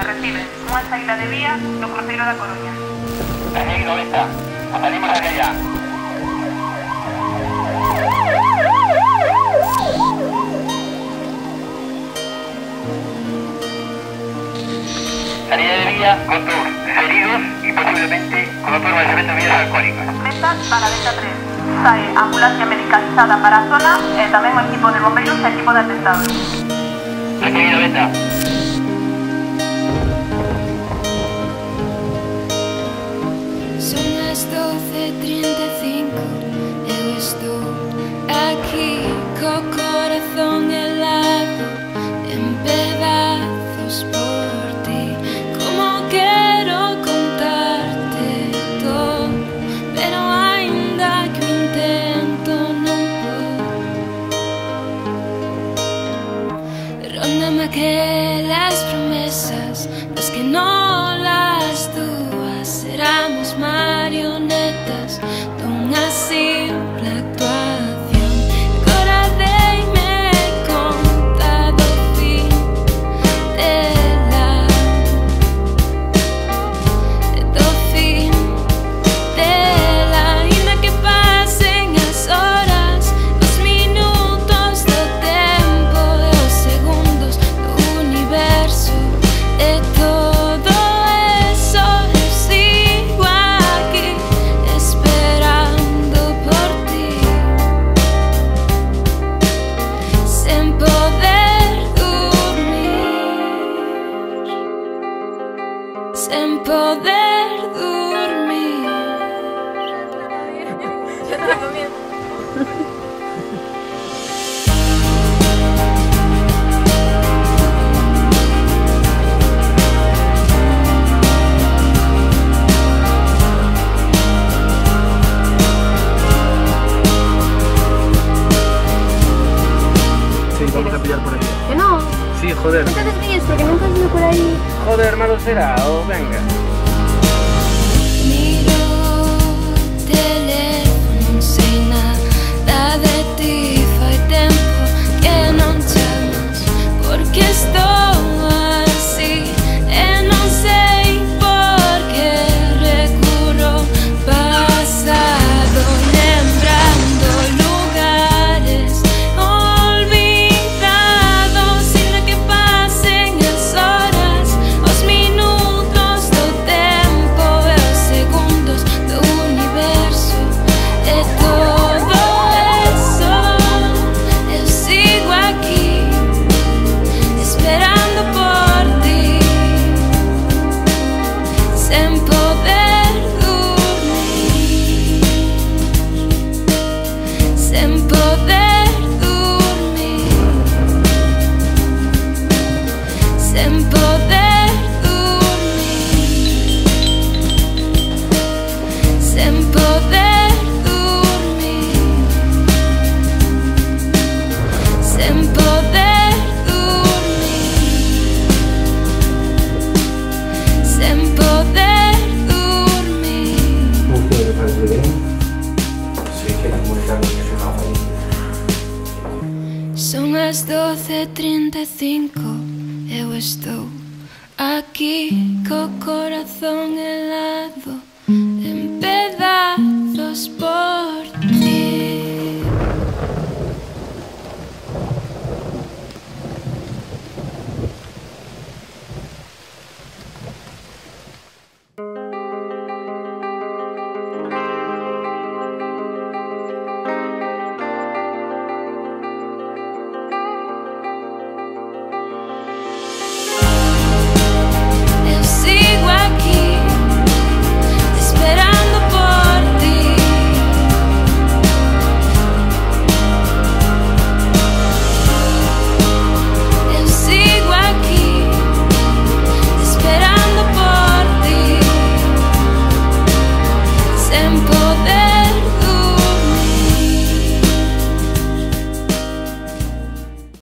que recibe unha saída de vía do cruceiro da Coruña. Daniel 90, salimos hacia allá. Salida de vía con tour, heridos y posiblemente con otro padecimiento de bebidas alcohólicas. Meta para a Beta 3. Sae ambulancia medicalizada para a zona e tamén o equipo de bombeiros e equipo de atentados. Recibido Beta. Son as 12:35, eu estou aquí co corazón helado en pedazos por ti. Como quero contarte todo, pero ainda que o intento non podo. Róndame aquelas promesas das que non las dúas éramos marionetas dunha simple actuación. Agora deime conta do fin dela, do fin dela. Ainda que pasen as horas, os minutos do tempo e os segundos do universo, de todo eso eu sigo aquí esperando por ti, sen poder dormir, sen poder dormir. Sí, vamos a pillar por aquí. Que no, Sí, joder. entonces ríes porque nunca has ido por ahí. Joder, malo será, o venga. Miro o teléfono, non sei nada de ti. Fai tempo que non chamas, porque estou así e non sei por que recurro ao pasado, lembrando lugares olvidados. Ainda que pasen as horas, os minutos do tempo e os segundos do universo, de todo eso eu sigo aquí esperando por ti, sen poder dormir, sen poder dormir, sen poder dormir, sen poder dormir, sen poder dormir, sen poder dormir. ¿Usted le parece bien? Sí, que comunicarme que soy una feliz. Son as 12:35, eu estou aquí co corazón helado en pedazos por